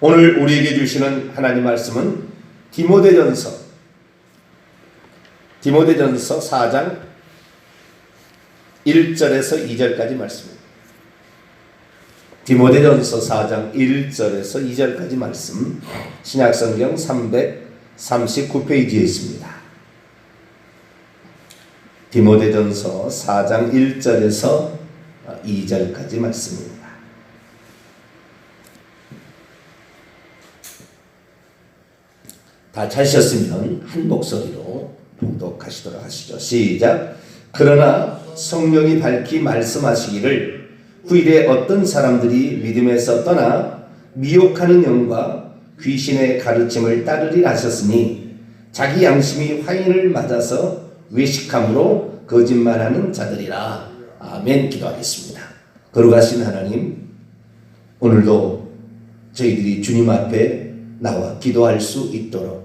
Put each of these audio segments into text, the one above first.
오늘 우리에게 주시는 하나님 말씀은 디모데전서 4장 1절에서 2절까지 말씀입니다. 디모데전서 4장 1절에서 2절까지 말씀, 신약성경 339페이지에 있습니다. 디모데전서 4장 1절에서 2절까지 말씀입니다. 다 찾으셨으면 한 목소리로 봉독하시도록 하시죠. 시작. 그러나 성령이 밝히 말씀하시기를 후일에 어떤 사람들이 믿음에서 떠나 미혹하는 영과 귀신의 가르침을 따르리라 하셨으니 자기 양심이 화인을 맞아서 외식함으로 거짓말하는 자들이라. 아멘. 기도하겠습니다. 거룩하신 하나님, 오늘도 저희들이 주님 앞에 나와 기도할 수 있도록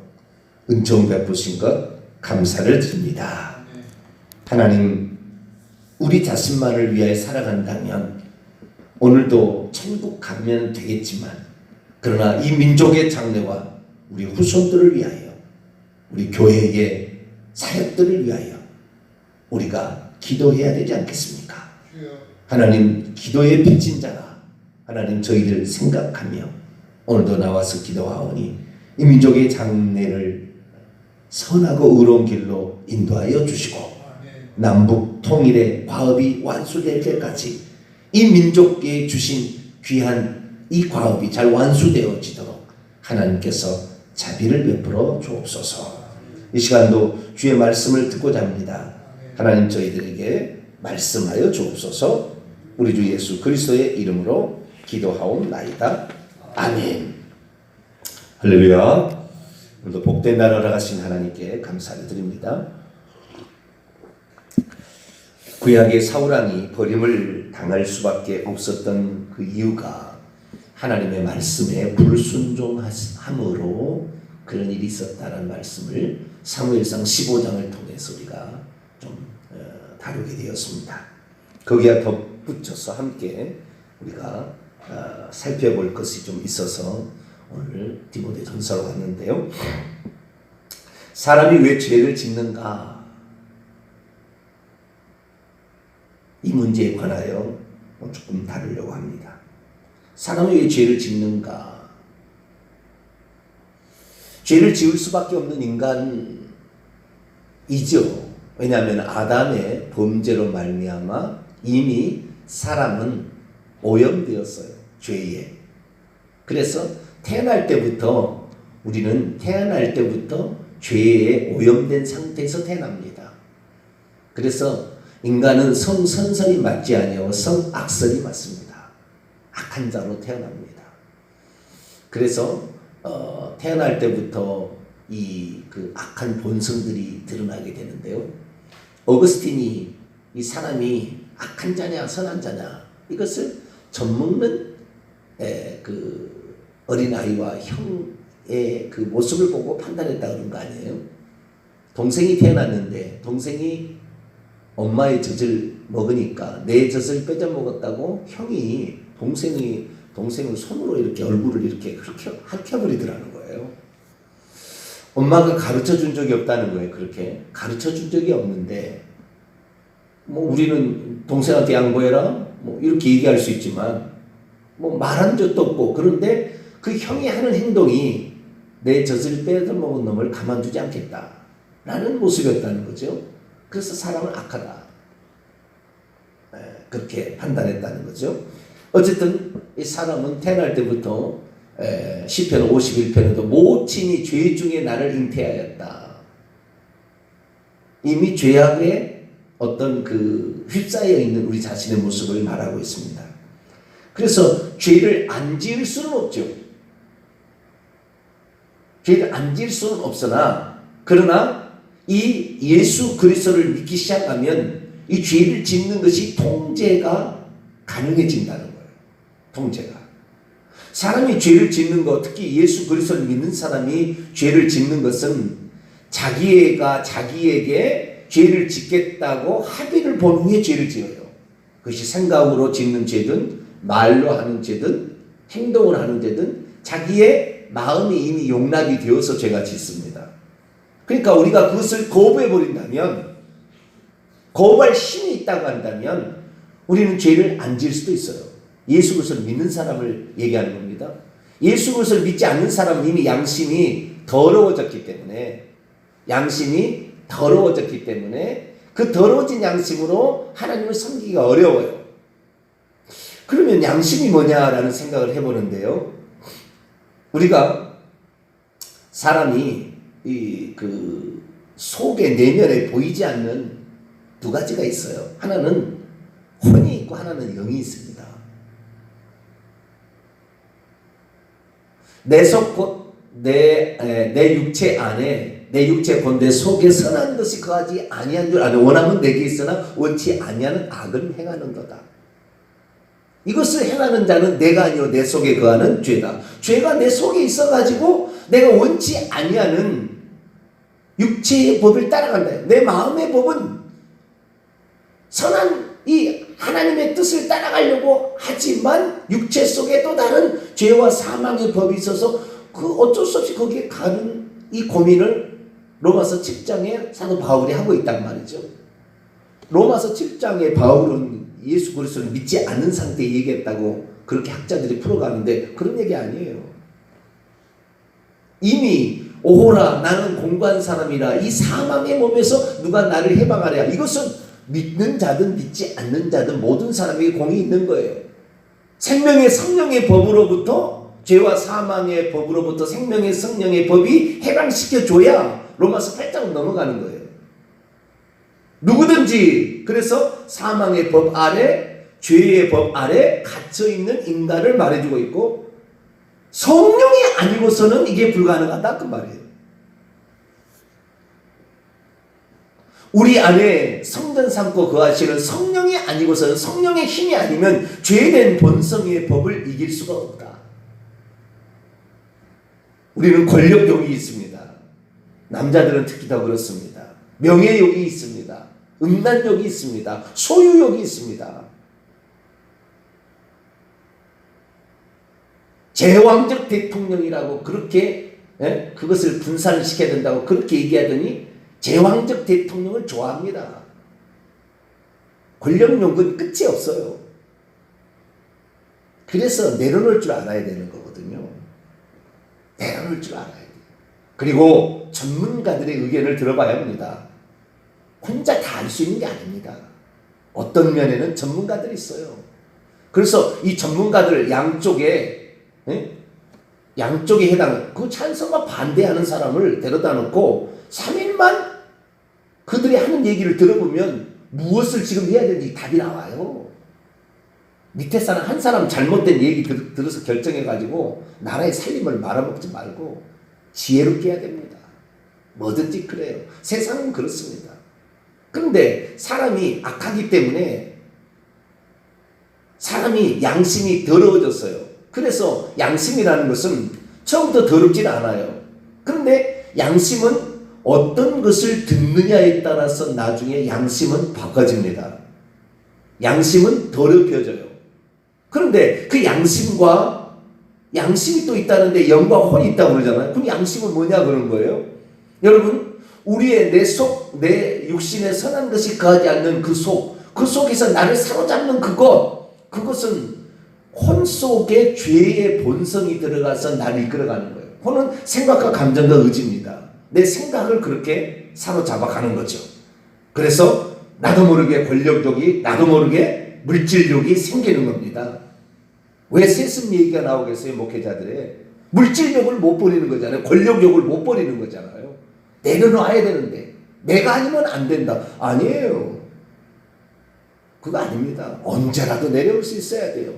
은총 베푸신 것 감사를 드립니다. 하나님, 우리 자신만을 위하여 살아간다면 오늘도 천국 가면 되겠지만, 그러나 이 민족의 장래와 우리 후손들을 위하여, 우리 교회의 사역들을 위하여 우리가 기도해야 되지 않겠습니까? 하나님, 기도의 빚진 자가 하나님 저희를 생각하며 오늘도 나와서 기도하오니 이 민족의 장래를 선하고 의로운 길로 인도하여 주시고 남북 통일의 과업이 완수될 때까지 이 민족에 주신 귀한 이 과업이 잘 완수되어지도록 하나님께서 자비를 베풀어 주옵소서. 이 시간도 주의 말씀을 듣고자 합니다. 하나님, 저희들에게 말씀하여 주옵소서. 우리 주 예수 그리스도의 이름으로 기도하옵나이다. 아멘. 할렐루야. 오늘도 복된 나라라 가신 하나님께 감사를 드립니다. 구약의 사울왕이 버림을 당할 수밖에 없었던 그 이유가 하나님의 말씀에 불순종함으로 그런 일이 있었다는 말씀을 사무엘상 15장을 통해서 우리가 좀 다루게 되었습니다. 거기에 덧붙여서 함께 우리가 살펴볼 것이 좀 있어서 오늘 디모데전서로 왔는데요. 사람이 왜 죄를 짓는가? 이 문제에 관하여 조금 다루려고 합니다. 사람이 왜 죄를 짓는가? 죄를 지을 수밖에 없는 인간이죠. 왜냐하면 아담의 범죄로 말미암아 이미 사람은 오염되었어요. 죄에. 그래서 우리는 태어날 때부터 죄에 오염된 상태에서 태어납니다. 그래서 인간은 성선설이 맞지 아니하고 성악설이 맞습니다. 악한 자로 태어납니다. 그래서 태어날 때부터 그 악한 본성들이 드러나게 되는데요. 어거스틴이 이 사람이 악한 자냐 선한 자냐 이것을 젖먹는 그 어린아이와 형의 그 모습을 보고 판단했다 그런 거 아니에요? 동생이 태어났는데 동생이 엄마의 젖을 먹으니까 내 젖을 뺏어 먹었다고 형이 동생을 손으로 이렇게 얼굴을 이렇게 핥혀버리더라는 거예요. 엄마가 가르쳐 준 적이 없다는 거예요. 그렇게 가르쳐 준 적이 없는데 뭐 우리는 동생한테 양보해라 뭐 이렇게 얘기할 수 있지만 뭐 말한 적도 없고, 그런데 그 형이 하는 행동이 내 젖을 뺏어 먹은 놈을 가만두지 않겠다라는 모습이었다는 거죠. 그래서 사람은 악하다 그렇게 판단했다는 거죠. 어쨌든 이 사람은 태어날 때부터 시편 51편에도 모친이 죄 중에 나를 잉태하였다. 이미 죄악에 어떤 그 휩싸여 있는 우리 자신의 모습을 말하고 있습니다. 그래서 죄를 안 지을 수는 없죠. 죄를 안 지을 수는 없으나, 그러나 이 예수 그리스도를 믿기 시작하면 이 죄를 짓는 것이 통제가 가능해진다는 거예요. 통제가. 사람이 죄를 짓는 것, 특히 예수 그리스도를 믿는 사람이 죄를 짓는 것은 자기가 자기에게 죄를 짓겠다고 합의를 본 후에 죄를 지어요. 그것이 생각으로 짓는 죄든 말로 하는 죄든 행동을 하는 죄든 자기의 마음이 이미 용납이 되어서 죄가 짓습니다. 그러니까 우리가 그것을 거부해 버린다면, 거부할 힘이 있다고 한다면 우리는 죄를 안 지을 수도 있어요. 예수 그리스도를 믿는 사람을 얘기하는 겁니다. 예수 그리스도를 믿지 않는 사람은 이미 양심이 더러워졌기 때문에, 그 더러워진 양심으로 하나님을 섬기기가 어려워요. 그러면 양심이 뭐냐라는 생각을 해보는데요. 우리가 사람이 그 속의 내면에 보이지 않는 두 가지가 있어요. 하나는 혼이 있고 하나는 영이 있습니다. 내 속 곧 내 육체 안에, 내 육체 곧 내 속에 선한 것이 거하지 아니한 줄 아는, 원하면 내게 있으나 원치 아니하는 악을 행하는 거다. 이것을 행하는 자는 내가 아니요 내 속에 거하는 죄다. 죄가 내 속에 있어가지고 내가 원치 아니하는 육체의 법을 따라간다. 내 마음의 법은 선한 이 하나님의 뜻을 따라가려고 하지만 육체 속에 또 다른 죄와 사망의 법이 있어서 그 어쩔 수 없이 거기에 가는 이 고민을 로마서 7장에 사도 바울이 하고 있단 말이죠. 로마서 7장에 바울은 예수 그리스도를 믿지 않는 상태에 얘기했다고 그렇게 학자들이 풀어가는데 그런 얘기 아니에요. 이미 오호라 나는 공고한 사람이라 이 사망의 몸에서 누가 나를 해방하랴. 이것은 믿는 자든 믿지 않는 자든 모든 사람에게 공이 있는 거예요. 생명의 성령의 법으로부터, 죄와 사망의 법으로부터 생명의 성령의 법이 해방시켜줘야 로마서 8장은 넘어가는 거예요. 누구든지 그래서 사망의 법 아래, 죄의 법 아래 갇혀있는 인간을 말해주고 있고, 성령이 아니고서는 이게 불가능하다 그 말이에요. 우리 안에 성전 삼고 거하시는 성령이 아니고서는, 성령의 힘이 아니면 죄된 본성의 법을 이길 수가 없다. 우리는 권력욕이 있습니다. 남자들은 특히 더 그렇습니다. 명예욕이 있습니다. 음란욕이 있습니다. 소유욕이 있습니다. 제왕적 대통령이라고 그렇게 그것을 분산을 시켜야 된다고 그렇게 얘기하더니 제왕적 대통령을 좋아합니다. 권력욕은 끝이 없어요. 그래서 내려놓을 줄 알아야 되는 거거든요. 내려놓을 줄 알아야 돼요. 그리고 전문가들의 의견을 들어봐야 합니다. 혼자 다 알 수 있는 게 아닙니다. 어떤 면에는 전문가들이 있어요. 그래서 이 전문가들 양쪽에 해당, 그 찬성과 반대하는 사람을 데려다 놓고 3일만 그들이 하는 얘기를 들어보면 무엇을 지금 해야 되는지 답이 나와요. 밑에 사람 한 사람 잘못된 얘기 들어서 결정해가지고 나라의 살림을 말아먹지 말고 지혜롭게 해야 됩니다. 뭐든지 그래요. 세상은 그렇습니다. 그런데 사람이 악하기 때문에 사람이 양심이 더러워졌어요. 그래서 양심이라는 것은 처음부터 더럽지는 않아요. 그런데 양심은 어떤 것을 듣느냐에 따라서 나중에 양심은 바꿔집니다. 양심은 더럽혀져요. 그런데 그 양심이 또 있다는데 영과 혼이 있다고 그러잖아요. 그럼 양심은 뭐냐 그런 거예요. 여러분, 우리의 내 육신에 선한 것이 거하지 않는 그 속에서 나를 사로잡는 그것은 혼 속에 죄의 본성이 들어가서 나를 이끌어가는 거예요. 혼은 생각과 감정과 의지입니다. 내 생각을 그렇게 사로잡아가는 거죠. 그래서 나도 모르게 권력욕이, 나도 모르게 물질욕이 생기는 겁니다. 왜 세습 얘기가 나오겠어요? 목회자들의 물질욕을 못 버리는 거잖아요. 권력욕을 못 버리는 거잖아요. 내려놔야 되는데 내가 아니면 안 된다. 아니에요. 그거 아닙니다. 언제라도 내려올 수 있어야 돼요.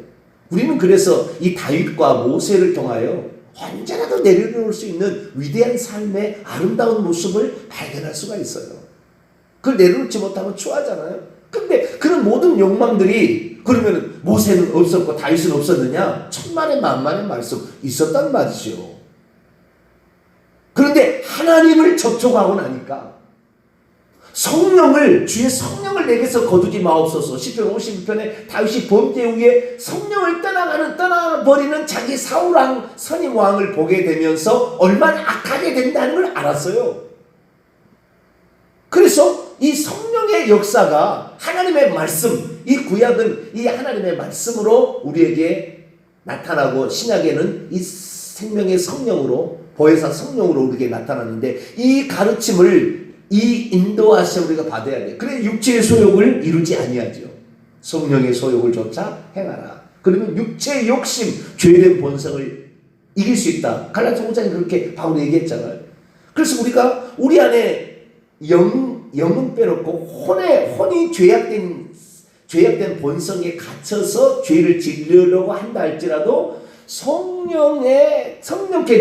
우리는 그래서 이 다윗과 모세를 통하여 언제라도 내려놓을 수 있는 위대한 삶의 아름다운 모습을 발견할 수가 있어요. 그걸 내려놓지 못하면 추하잖아요. 근데 그런 모든 욕망들이 그러면 모세는 없었고 다윗은 없었느냐? 천만의 만만의 말씀 있었단 말이죠. 그런데 하나님을 접촉하고 나니까 성령을, 주의 성령을 내게서 거두지 마옵소서. 시편 52편에 다윗이 범죄 후에 성령을 떠나버리는 자기 사울왕 선임 왕을 보게 되면서 얼마나 악하게 된다는 걸 알았어요. 그래서 이 성령의 역사가 하나님의 말씀, 이 구약은 이 하나님의 말씀으로 우리에게 나타나고, 신약에는 이 생명의 성령으로, 보혜사 성령으로 우리에게 나타나는데, 이 가르침을, 이 인도하심 우리가 받아야 돼. 그래 육체의 소욕을 이루지 아니하죠. 성령의 소욕을 조차 행하라. 그러면 육체의 욕심, 죄된 본성을 이길 수 있다. 갈라디아 5장에 그렇게 바울이 얘기했잖아요. 그래서 우리가 우리 안에 영은 빼놓고 혼이 죄악된 본성에 갇혀서 죄를 지으려고 한다 할지라도 성령께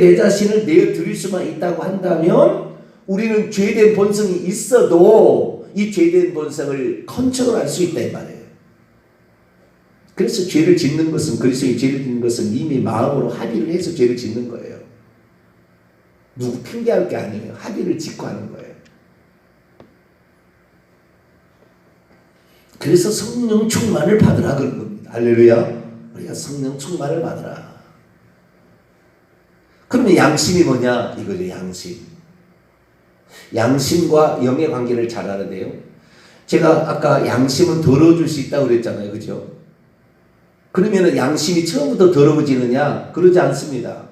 내 자신을 내어 드릴 수만 있다고 한다면 우리는 죄된 본성이 있어도 이 죄된 본성을 컨트롤할 수 있다 이 말이에요. 그래서 죄를 짓는 것은, 그리스도의 죄를 짓는 것은 이미 마음으로 합의를 해서 죄를 짓는 거예요. 누구 핑계할 게 아니에요. 합의를 짓고 하는 거예요. 그래서 성령 충만을 받으라 그런 겁니다. 할렐루야. 우리가 성령 충만을 받으라. 그러면 양심이 뭐냐? 이거죠. 양심과 영의 관계를 잘 알아야 돼요. 제가 아까 양심은 더러워질 수 있다고 그랬잖아요. 그죠? 그러면 양심이 처음부터 더러워지느냐? 그러지 않습니다.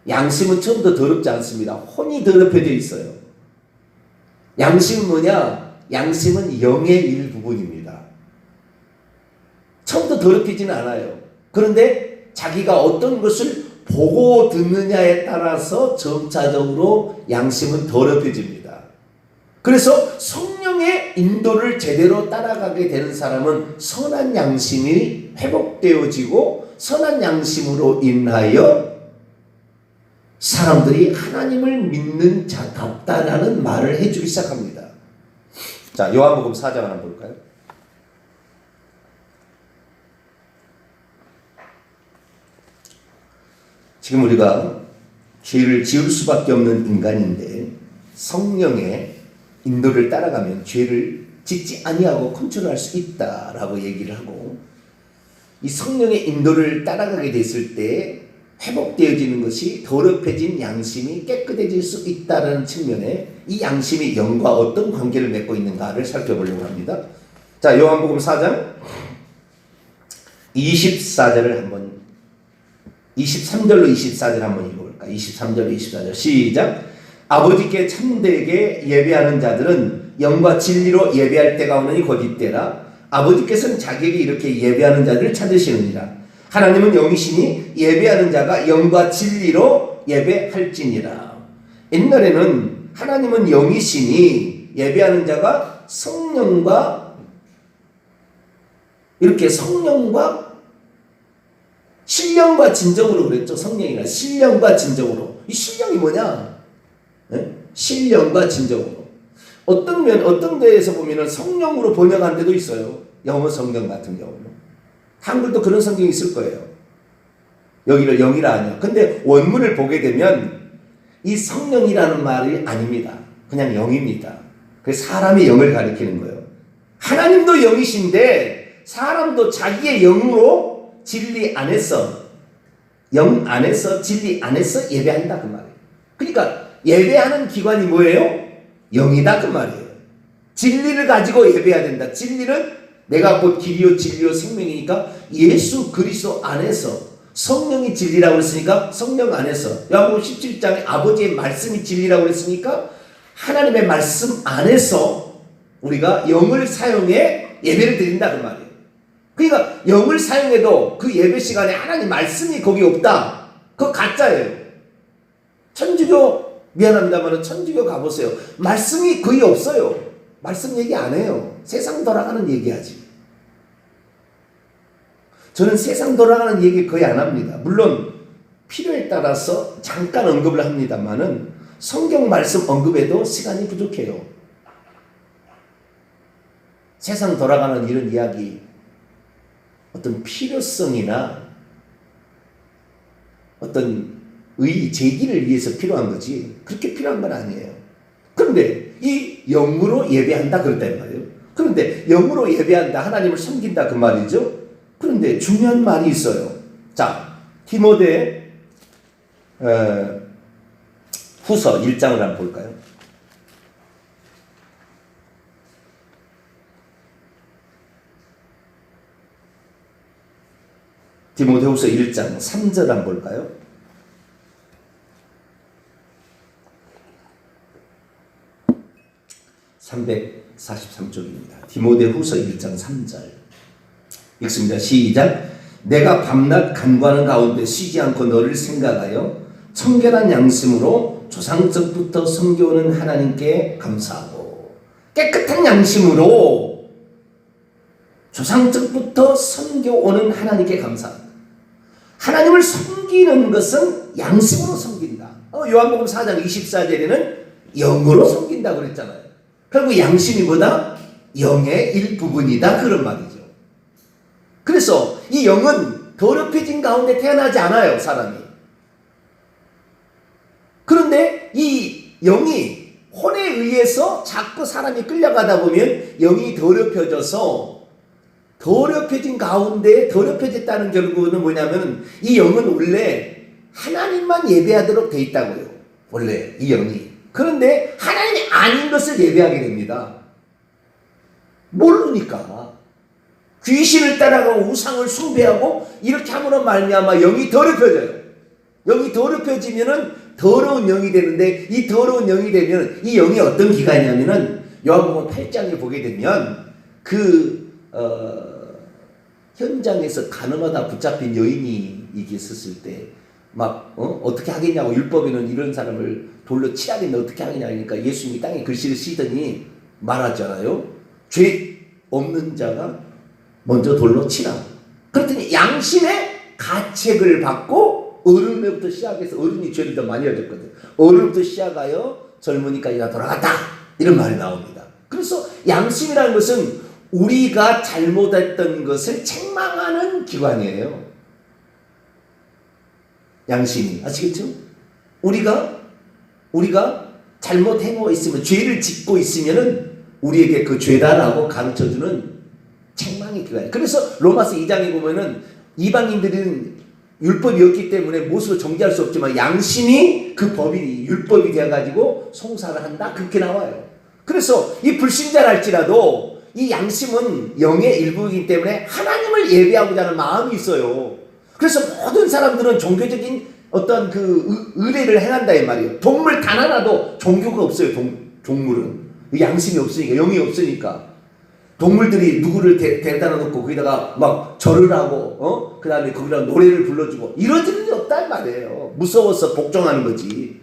양심은 처음부터 더럽지 않습니다. 혼이 더럽혀져 있어요. 양심은 뭐냐? 양심은 영의 일부분입니다. 처음부터 더럽히지는 않아요. 그런데 자기가 어떤 것을 보고 듣느냐에 따라서 점차적으로 양심은 더럽혀집니다. 그래서 성령의 인도를 제대로 따라가게 되는 사람은 선한 양심이 회복되어지고, 선한 양심으로 인하여 사람들이 하나님을 믿는 자답다라는 말을 해주기 시작합니다. 자, 요한복음 4장 한번 볼까요? 지금 우리가 죄를 지을 수밖에 없는 인간인데 성령의 인도를 따라가면 죄를 짓지 아니하고 컨트롤할 수 있다라고 얘기를 하고, 이 성령의 인도를 따라가게 됐을 때 회복되어지는 것이 더럽혀진 양심이 깨끗해질 수 있다는 측면에 이 양심이 영과 어떤 관계를 맺고 있는가를 살펴보려고 합니다. 자, 요한복음 4장 24절을 한번, 23절로 24절 한번 읽어볼까? 23절로 24절 시작. 아버지께 참되게 예배하는 자들은 영과 진리로 예배할 때가 오느니 곧 이때라. 아버지께서는 자기에게 이렇게 예배하는 자들을 찾으시느니라. 하나님은 영이시니 예배하는 자가 영과 진리로 예배할지니라. 옛날에는 하나님은 영이시니 예배하는 자가 성령과, 이렇게 성령과 신령과 진정으로 그랬죠. 성령이나 신령과 진정으로. 이 신령이 뭐냐? 네? 신령과 진정으로. 어떤 데에서 보면은 성령으로 번역한 데도 있어요. 영어 성경 같은 경우는. 한글도 그런 성경이 있을 거예요. 여기를 영이라 하냐. 근데 원문을 보게 되면 이 성령이라는 말이 아닙니다. 그냥 영입니다. 그래서 사람의 영을 가리키는 거예요. 하나님도 영이신데 사람도 자기의 영으로 진리 안에서, 영 안에서, 진리 안에서 예배한다 그 말이에요. 그러니까 예배하는 기관이 뭐예요? 영이다 그 말이에요. 진리를 가지고 예배해야 된다. 진리는 내가 곧 길이요 진리요 생명이니까 예수 그리스도 안에서, 성령이 진리라고 했으니까 성령 안에서, 야고보 17장에 아버지의 말씀이 진리라고 했으니까 하나님의 말씀 안에서 우리가 영을 사용해 예배를 드린다 그 말이에요. 그러니까 영을 사용해도 그 예배 시간에 하나님 말씀이 거기 없다. 그거 가짜예요. 천주교, 미안합니다만 천주교 가보세요. 말씀이 거의 없어요. 말씀 얘기 안 해요. 세상 돌아가는 얘기하지. 저는 세상 돌아가는 얘기 거의 안 합니다. 물론 필요에 따라서 잠깐 언급을 합니다만은 성경 말씀 언급에도 시간이 부족해요. 세상 돌아가는 이런 이야기, 어떤 필요성이나 어떤 의 제기를 위해서 필요한 거지 그렇게 필요한 건 아니에요. 그럼 그런데 이 영으로 예배한다 그랬단 말이에요. 그런데 영으로 예배한다, 하나님을 섬긴다 그 말이죠. 그런데 중요한 말이 있어요. 자, 디모데 후서 1장을 한번 볼까요? 디모데후서 1장 3절 한번 볼까요? (343쪽입니다) 디모데후서 1장 3절 읽습니다. 시작. 내가 밤낮 간구하는 가운데 쉬지 않고 너를 생각하여 청결한 양심으로 조상적부터 섬겨오는 하나님께 감사하고, 깨끗한 양심으로 조상적부터 섬겨오는 하나님께 감사합니다. 하나님을 섬기는 것은 양심으로 섬긴다. 요한복음 4장 24절에는 영으로 섬긴다 그랬잖아요. 그리고 양심이 뭐다? 영의 일부분이다 그런 말이죠. 그래서 이 영은 더럽혀진 가운데 태어나지 않아요, 사람이. 그런데 이 영이 혼에 의해서 자꾸 사람이 끌려가다 보면 영이 더럽혀져서, 더럽혀진 가운데 더럽혀졌다는 결국은 뭐냐면 이 영은 원래 하나님만 예배하도록 돼 있다고요. 원래 이 영이. 그런데 하나님이 아닌 것을 예배하게 됩니다. 모르니까. 귀신을 따라가고 우상을 숭배하고 이렇게 함으로 말미암아 영이 더럽혀져요. 영이 더럽혀지면은 더러운 영이 되는데, 이 더러운 영이 되면 이 영이 어떤 기간이냐면은 요한복음 8장을 보게 되면 현장에서 가늠하다 붙잡힌 여인이 이게 있었을 때 막 어떻게 하겠냐고, 율법에는 이런 사람을 돌로 치야겠네, 어떻게 하겠냐 하니까 예수님이 땅에 글씨를 쓰더니 말하잖아요. 죄 없는 자가 먼저 돌로 치라. 그랬더니 양심의 가책을 받고 어른부터 시작해서, 어른이 죄를 더 많이 졌거든. 어른부터 시작하여 젊으니까지 다 돌아갔다, 이런 말이 나옵니다. 그래서 양심이라는 것은 우리가 잘못했던 것을 책망하는 기관이에요. 양심이. 아시겠죠? 우리가 잘못해놓고 있으면, 죄를 짓고 있으면은 우리에게 그 죄다라고 가르쳐주는 책망의 기관이에요. 그래서 로마서 2장에 보면은 이방인들은 율법이 없기 때문에 못으로 정죄할 수 없지만 양심이 그 법이 율법이 되어가지고 송사를 한다, 그렇게 나와요. 그래서 이 불신자랄지라도 이 양심은 영의 일부이기 때문에 하나님을 예배하고자 하는 마음이 있어요. 그래서 모든 사람들은 종교적인 어떤 그 의례를 행한다 이 말이에요. 동물 단 하나도 종교가 없어요. 동물은 양심이 없으니까, 영이 없으니까. 동물들이 누구를 데려다 놓고 거기다가 막 절을 하고 그 다음에 거기다 노래를 불러주고 이러지는 일이 없단 말이에요. 무서워서 복종하는 거지.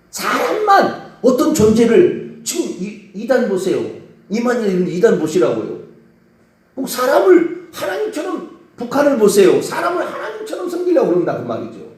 사람만 어떤 존재를, 지금 이단 보세요. 이만희는 이단 보시라고요. 사람을 하나님처럼, 북한을 보세요. 사람을 하나님처럼 섬기려고 그런다 그 말이죠.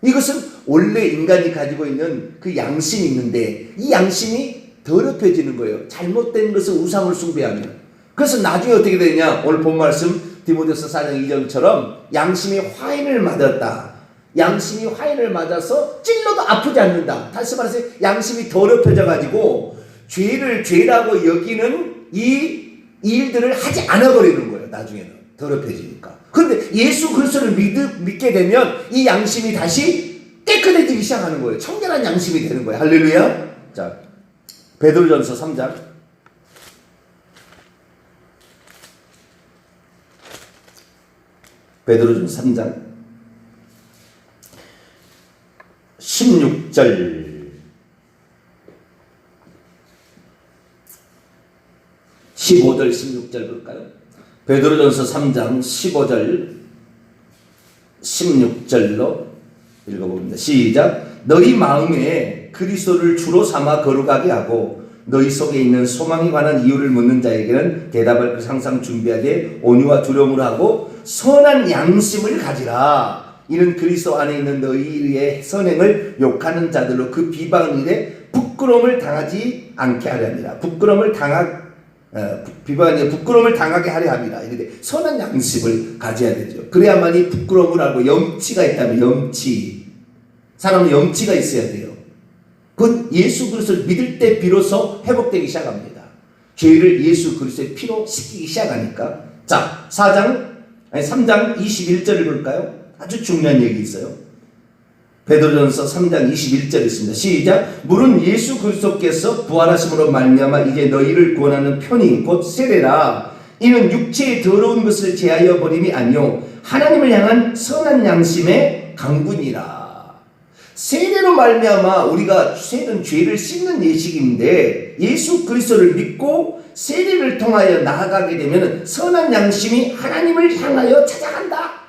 이것은 원래 인간이 가지고 있는 그 양심이 있는데 이 양심이 더럽혀지는 거예요. 잘못된 것을 우상을 숭배하면. 그래서 나중에 어떻게 되냐, 오늘 본 말씀 디모데후서 4장 2절처럼 양심이 화인을 맞았다. 양심이 화인을 맞아서 찔러도 아프지 않는다. 다시 말해서 양심이 더럽혀져 가지고 죄를 죄라고 여기는 이 일들을 하지 않아 버리는 거예요. 나중에는 더럽혀지니까. 그런데 예수 그리스도를 믿게 되면 이 양심이 다시 깨끗해지기 시작하는 거예요. 청결한 양심이 되는 거예요. 할렐루야. 자, 베드로전서 3장. 베드로전서 3장 16절 15절 16절 볼까요? 베드로전서 3장 15절 16절로 읽어봅니다. 시작. 너희 마음에 그리스도를 주로 삼아 거룩하게 하고 너희 속에 있는 소망에 관한 이유를 묻는 자에게는 대답할 것을 항상 준비하되 온유와 두려움으로 하고 선한 양심을 가지라. 이는 그리스도 안에 있는 너희의 선행을 욕하는 자들로 그 비방은 일에 부끄러움을 당하지 않게 하려 합니다. 부끄러움을 당하게 하려 합니다. 이런데 선한 양심을 가져야 되죠. 그래야만이 부끄러움을 알고, 염치가 있다면 염치. 사람은 염치가 있어야 돼요. 그건 예수 그리스도를 믿을 때 비로소 회복되기 시작합니다. 죄를 예수 그리스도의 피로 씻기기 시작하니까. 자, 3장 21절을 볼까요? 아주 중요한 얘기 있어요. 베드로전서 3장 21절 있습니다. 시작. 물은 예수 그리스도께서 부활하심으로 말미암아 이제 너희를 구원하는 편이 곧 세례라. 이는 육체의 더러운 것을 제하여 버림이 아니요 하나님을 향한 선한 양심의 강군이라. 세례로 말미암아 우리가 세는 죄를 씻는 예식인데 예수 그리스도를 믿고 세례를 통하여 나아가게 되면 선한 양심이 하나님을 향하여 찾아간다.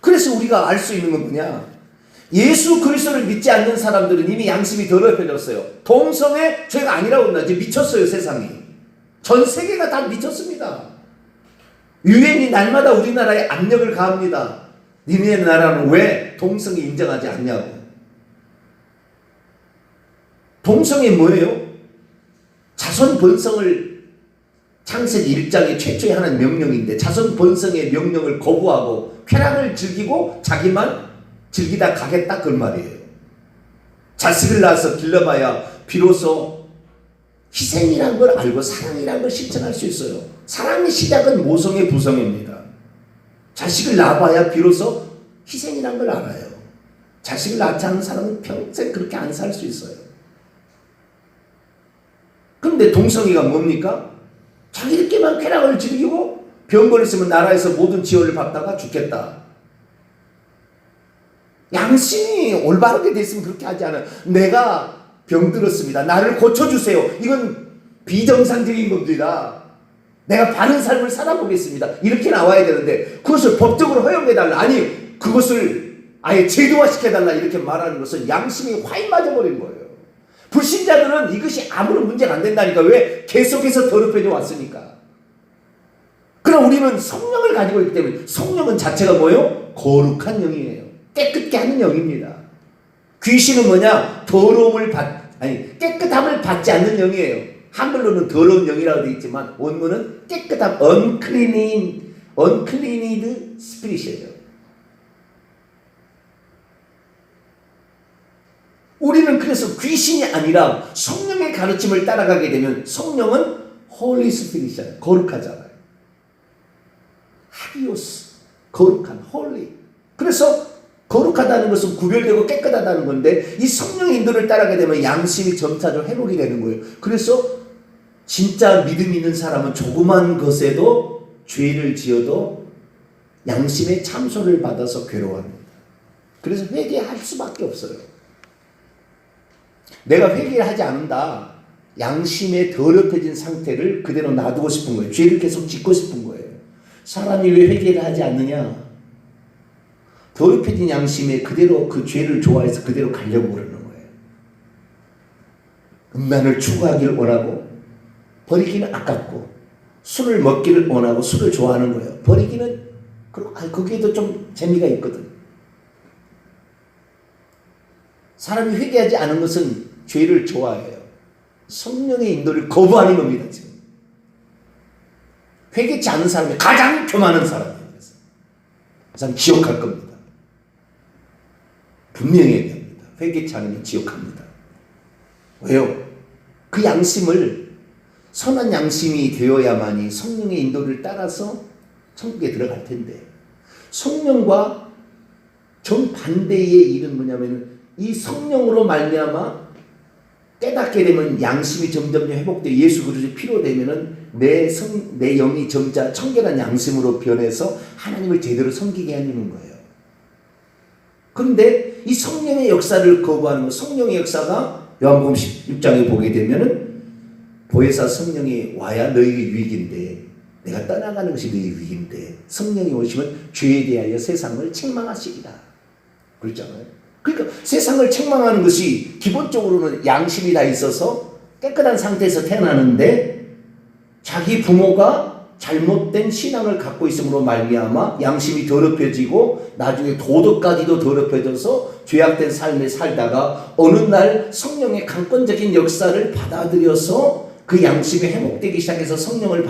그래서 우리가 알 수 있는 건 뭐냐? 예수 그리스도를 믿지 않는 사람들은 이미 양심이 더럽혀졌어요. 동성애 죄가 아니라고 한다. 이제 미쳤어요, 세상이. 전 세계가 다 미쳤습니다. 유엔이 날마다 우리나라에 압력을 가합니다. 니네 나라는 왜 동성애 인정하지 않냐고. 동성애 뭐예요? 자손 번성을 창세기 1장의 최초의 하나님 명령인데 자손 번성의 명령을 거부하고 쾌락을 즐기고 자기만 즐기다 가겠다 그 말이에요. 자식을 낳아서 길러봐야 비로소 희생이란 걸 알고 사랑이란 걸 실천할 수 있어요. 사랑의 시작은 모성의 부성입니다. 자식을 낳아봐야 비로소 희생이란 걸 알아요. 자식을 낳지 않은 사람은 평생 그렇게 안 살 수 있어요. 그런데 동성애가 뭡니까? 자기들끼리만 쾌락을 즐기고 병 걸렸으면 나라에서 모든 지원을 받다가 죽겠다. 양심이 올바르게 됐으면 그렇게 하지 않아요. 내가 병들었습니다. 나를 고쳐주세요. 이건 비정상적인 겁니다. 내가 바른 삶을 살아보겠습니다. 이렇게 나와야 되는데 그것을 법적으로 허용해달라. 아니 그것을 아예 제도화시켜달라. 이렇게 말하는 것은 양심이 화인 맞아버린 거예요. 불신자들은 이것이 아무런 문제가 안 된다니까. 왜? 계속해서 더럽혀져 왔으니까. 그럼 우리는 성령을 가지고 있기 때문에 성령은 자체가 뭐예요? 거룩한 영이에요. 깨끗게 하는 영입니다. 귀신은 뭐냐? 깨끗함을 받지 않는 영이에요. 한글로는 더러운 영이라고 되어 있지만 원문은 깨끗함, uncleaned spirit이에요. 우리는 그래서 귀신이 아니라 성령의 가르침을 따라가게 되면 성령은 Holy Spirit이잖아요. 거룩하잖아요. 하기오스, 거룩한, Holy. 그래서 거룩하다는 것은 구별되고 깨끗하다는 건데 이 성령의 인도를 따라가게 되면 양심이 점차적으로 회복이 되는 거예요. 그래서 진짜 믿음 있는 사람은 조그만 것에도 죄를 지어도 양심의 참소를 받아서 괴로워합니다. 그래서 회개할 수밖에 없어요. 내가 회개를 하지 않는다. 양심에 더럽혀진 상태를 그대로 놔두고 싶은 거예요. 죄를 계속 짓고 싶은 거예요. 사람이 왜 회개를 하지 않느냐? 더럽혀진 양심에 그대로 그 죄를 좋아해서 그대로 가려고 그러는 거예요. 음란을 추구하기를 원하고 버리기는 아깝고 술을 먹기를 원하고 술을 좋아하는 거예요. 버리기는 거기에도 좀 재미가 있거든. 사람이 회개하지 않은 것은 죄를 좋아해요. 성령의 인도를 거부하는 겁니다. 지금 회개치 않은 사람이 가장 교만한 사람이에요. 그래서 지옥할 겁니다. 분명히 얘기합니다. 회개치 않으면 지옥합니다. 왜요? 그 양심을 선한 양심이 되어야만이 성령의 인도를 따라서 천국에 들어갈 텐데 성령과 정반대의 일은 뭐냐면 이 성령으로 말미암아 깨닫게 되면 양심이 점점 회복되어 예수 그리스도의 피로 되면은 내 영이 점차 청결한 양심으로 변해서 하나님을 제대로 섬기게 하는 거예요. 그런데 이 성령의 역사를 거부하는 것, 성령의 역사가 요한복음 16장에 보게 되면은 보혜사 성령이 와야 너희의 유익인데 내가 떠나가는 것이 너희의 유익인데 성령이 오시면 죄에 대하여 세상을 책망하시리라. 그렇잖아요. 그러니까 세상을 책망하는 것이 기본적으로는 양심이 다 있어서 깨끗한 상태에서 태어나는데 자기 부모가 잘못된 신앙을 갖고 있음으로 말미암아 양심이 더럽혀지고 나중에 도덕까지도 더럽혀져서 죄악된 삶을 살다가 어느 날 성령의 강권적인 역사를 받아들여서 그 양심이 회복되기 시작해서 성령을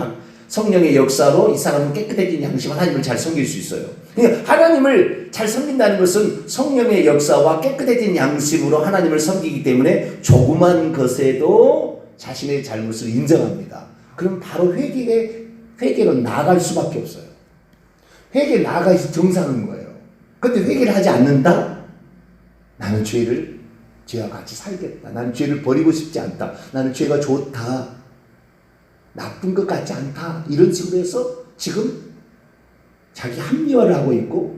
성령의 역사로 이 사람은 깨끗해진 양심, 하나님을 잘 섬길 수 있어요. 그러니까 하나님을 잘 섬긴다는 것은 성령의 역사와 깨끗해진 양심으로 하나님을 섬기기 때문에 조그만 것에도 자신의 잘못을 인정합니다. 그럼 바로 회개로 나아갈 수밖에 없어요. 회개 나아가야지 정상인 거예요. 근데 회개를 하지 않는다? 나는 죄와 같이 살겠다. 나는 죄를 버리고 싶지 않다. 나는 죄가 좋다. 나쁜 것 같지 않다. 이런 식으로 해서 지금 자기 합리화를 하고 있고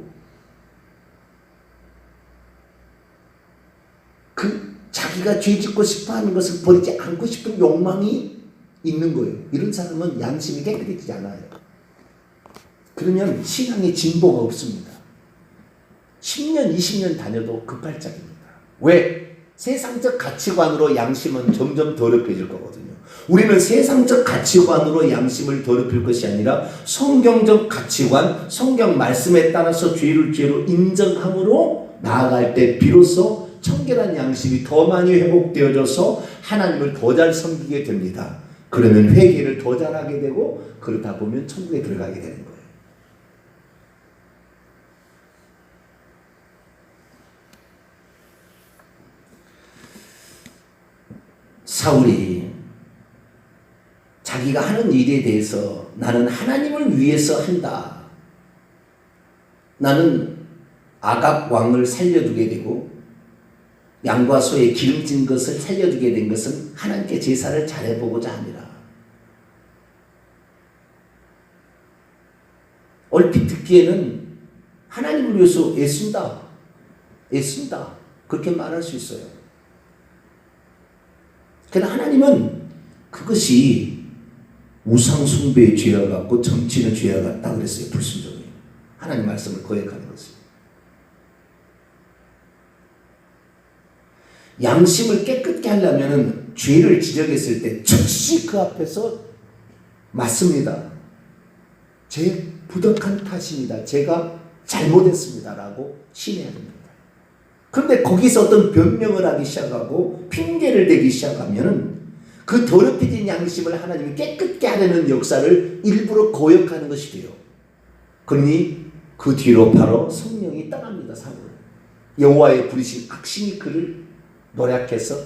자기가 죄 짓고 싶어 하는 것을 버리지 않고 싶은 욕망이 있는 거예요. 이런 사람은 양심이 깨끗해지지 않아요. 그러면 신앙의 진보가 없습니다. 10년, 20년 다녀도 급발작입니다. 왜? 세상적 가치관으로 양심은 점점 더럽혀질 거거든요. 우리는 세상적 가치관으로 양심을 더럽힐 것이 아니라 성경적 가치관, 성경 말씀에 따라서 죄를 죄로 인정함으로 나아갈 때 비로소 청결한 양심이 더 많이 회복되어져서 하나님을 더 잘 섬기게 됩니다. 그러면 회개를 더 잘하게 되고 그러다 보면 천국에 들어가게 되는 거예요. 사울이 자기가 하는 일에 대해서 나는 하나님을 위해서 한다. 나는 아각 왕을 살려두게 되고 양과 소의 기름진 것을 살려두게 된 것은 하나님께 제사를 잘해보고자 합니다. 얼핏 듣기에는 하나님을 위해서 애쓴다. 그렇게 말할 수 있어요. 그러나 하나님은 그것이 우상숭배의 죄와 같고 정치는 죄와 같다 그랬어요. 불순종이. 하나님 말씀을 거역하는 것이. 양심을 깨끗게 하려면 죄를 지적했을 때 즉시 그 앞에서 맞습니다. 제 부덕한 탓입니다. 제가 잘못했습니다. 라고 신해야 됩니다. 그런데 거기서 어떤 변명을 하기 시작하고 핑계를 대기 시작하면 그 더럽혀진 양심을 하나님이 깨끗게 하려는 역사를 일부러 거역하는 것이 돼요. 그러니 그 뒤로 바로 성령이 떠납니다. 사울을. 여호와의 부리신 악신이 그를 노략해서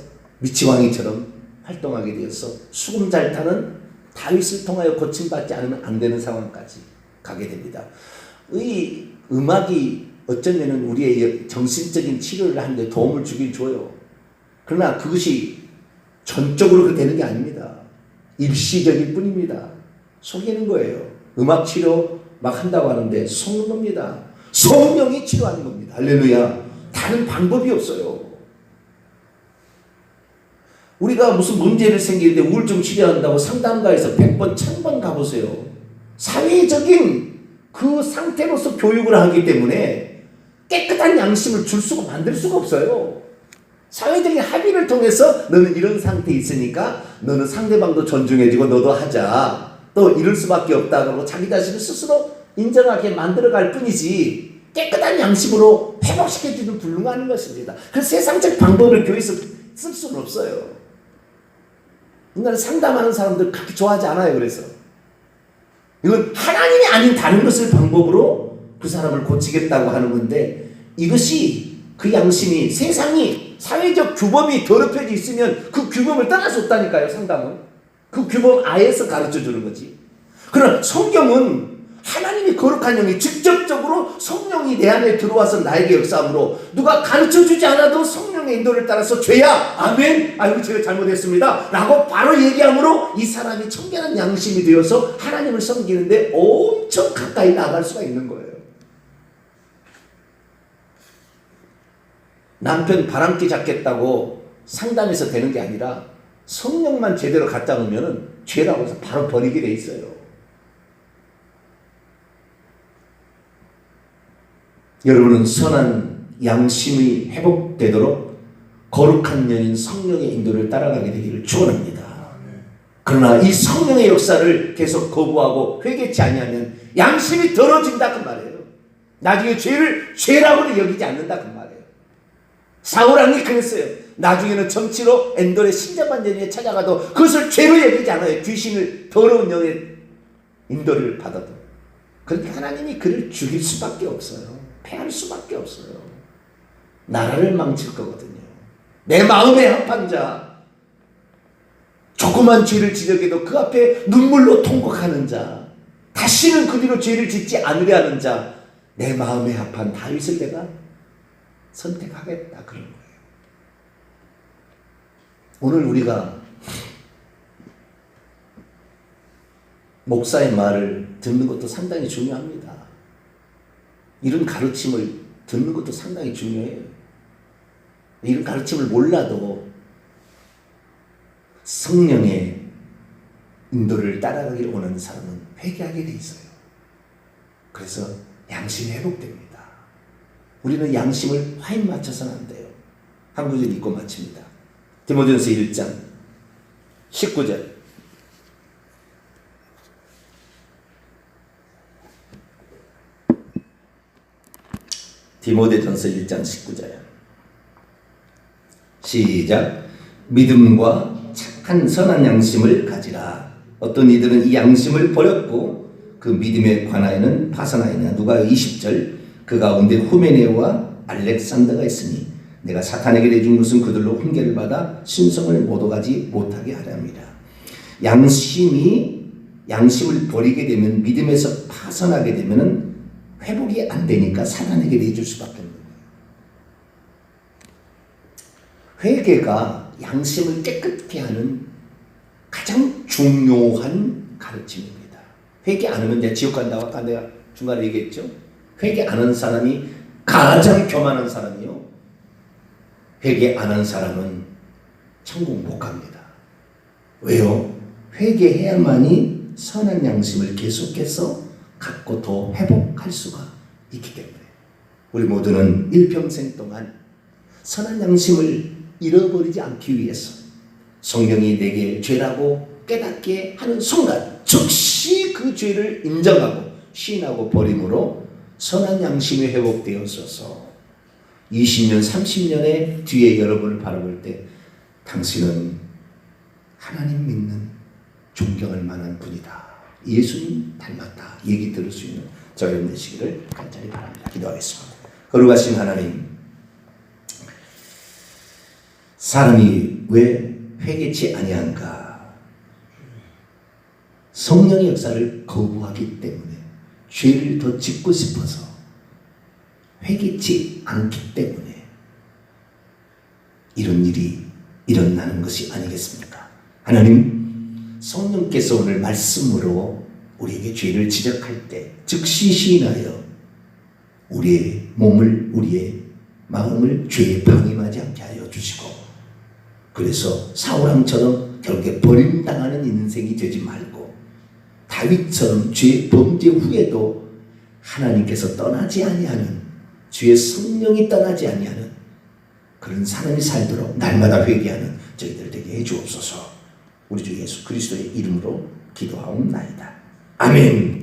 미치광이처럼 활동하게 되어서 수금 잘 타는 다윗을 통하여 고침받지 않으면 안 되는 상황까지 가게 됩니다. 이 음악이 어쩌면 우리의 정신적인 치료를 하는데 도움을 주긴 줘요. 그러나 그것이 전적으로 그렇게 되는 게 아닙니다. 일시적일 뿐입니다. 속이는 거예요. 음악 치료 막 한다고 하는데 속는 겁니다. 성령이 치료하는 겁니다. 할렐루야. 다른 방법이 없어요. 우리가 무슨 문제를 생기는데 우울증 치료한다고 상담가에서 100번, 1000번 가보세요. 사회적인 그 상태로서 교육을 하기 때문에 깨끗한 양심을 만들 수가 없어요. 사회적인 합의를 통해서 너는 이런 상태에 있으니까 너는 상대방도 존중해주고 너도 하자. 또 이럴 수밖에 없다고 자기 자신을 스스로 인정하게 만들어갈 뿐이지 깨끗한 양심으로 회복시켜주는 불능하는 것입니다. 그래서 세상적 방법을 교회에서 쓸 수는 없어요. 인간은 상담하는 사람들 그렇게 좋아하지 않아요. 그래서 이건 하나님이 아닌 다른 것을 방법으로 그 사람을 고치겠다고 하는 건데 이것이 그 양심이 세상이 사회적 규범이 더럽혀져 있으면 그 규범을 떠날 수 없다니까요. 상담은 그 규범 아에서 가르쳐주는 거지. 그러나 성경은 하나님이 거룩한 영이 직접적으로 성령이 내 안에 들어와서 나에게 역사함으로 누가 가르쳐주지 않아도 성령의 인도를 따라서 죄야 아멘 아이고 제가 잘못했습니다 라고 바로 얘기함으로 이 사람이 청결한 양심이 되어서 하나님을 섬기는데 엄청 가까이 나갈 수가 있는 거예요. 남편 바람기 잡겠다고 상담해서 되는 게 아니라 성령만 제대로 갖다 놓으면 죄라고 해서 바로 버리게 돼 있어요. 여러분은 선한 양심이 회복되도록 거룩한 영인 성령의 인도를 따라가게 되기를 축원합니다. 그러나 이 성령의 역사를 계속 거부하고 회개치 아니하면 양심이 더러진다 그 말이에요. 나중에 죄를 죄라고는 여기지 않는다 그 말이에요. 사울 왕이 그랬어요. 나중에는 정치로 엔돌의 신자반 전에 찾아가도 그것을 죄로 여기지 않아요. 귀신을 더러운 영에 인도를 받아도. 그러니까 하나님이 그를 죽일 수밖에 없어요. 패할 수밖에 없어요. 나라를 망칠 거거든요. 내 마음에 합한 자, 조그만 죄를 지적해도 그 앞에 눈물로 통곡하는 자, 다시는 그 뒤로 죄를 짓지 않으려 하는 자, 내 마음에 합한 다윗을 내가 선택하겠다 그런 거예요. 오늘 우리가 목사의 말을 듣는 것도 상당히 중요합니다. 이런 가르침을 듣는 것도 상당히 중요해요. 이런 가르침을 몰라도 성령의 인도를 따라가길 원하는 사람은 회개하게 돼 있어요. 그래서 양심이 회복됩니다. 우리는 양심을 화인 맞춰서는 안 돼요. 한 구절 읽고 마칩니다. 디모데전서 1장 19절. 디모데전서 1장 19절. 시작. 믿음과 착한 선한 양심을 가지라. 어떤 이들은 이 양심을 버렸고 그 믿음에 관하여는 파산하였냐. 누가 20절. 그 가운데 후메네와 알렉산더가 있으니 내가 사탄에게 내준 것은 그들로 훈계를 받아 신성을 못 오가지 못하게 하려 합니다. 양심을 버리게 되면, 믿음에서 파산하게 되면은 회복이 안 되니까 사탄에게 내줄 수밖에 없는 거예요. 회개가 양심을 깨끗게 하는 가장 중요한 가르침입니다. 회개 안 하면 내가 지옥 간다고 아까 내가 중간에 얘기했죠. 회개 안 하는 사람이 가장 교만한 사람이요. 회개 안 한 사람은 천국 못 갑니다. 왜요? 회개해야만이 선한 양심을 계속해서 갖고 더 회복할 수가 있기 때문에 우리 모두는 일평생 동안 선한 양심을 잃어버리지 않기 위해서 성령이 내게 죄라고 깨닫게 하는 순간 즉시 그 죄를 인정하고 시인하고 버림으로 선한 양심이 회복되었어서 20년, 30년의 뒤에 여러분을 바라볼 때 당신은 하나님 믿는 존경할 만한 분이다. 예수님 닮았다. 얘기 들을 수 있는 저 여러분 되시기를 간절히 바랍니다. 기도하겠습니다. 거룩하신 하나님, 사람이 왜 회개치 아니한가? 성령의 역사를 거부하기 때문에 죄를 더 짓고 싶어서 회개치 않기 때문에 이런 일이 일어나는 것이 아니겠습니까? 하나님, 성령께서 오늘 말씀으로 우리에게 죄를 지적할 때 즉시 시인하여 우리의 몸을, 우리의 마음을 죄에 방임하지 않게 하여 주시고, 그래서 사울왕처럼 결국에 버림당하는 인생이 되지 말고 다윗처럼 죄 범죄 후에도 하나님께서 떠나지 아니하는, 주의 성령이 떠나지 아니하는 그런 사람이 살도록 날마다 회개하는 저희들 되게 해주옵소서. 우리 주 예수 그리스도의 이름으로 기도하옵나이다. 아멘.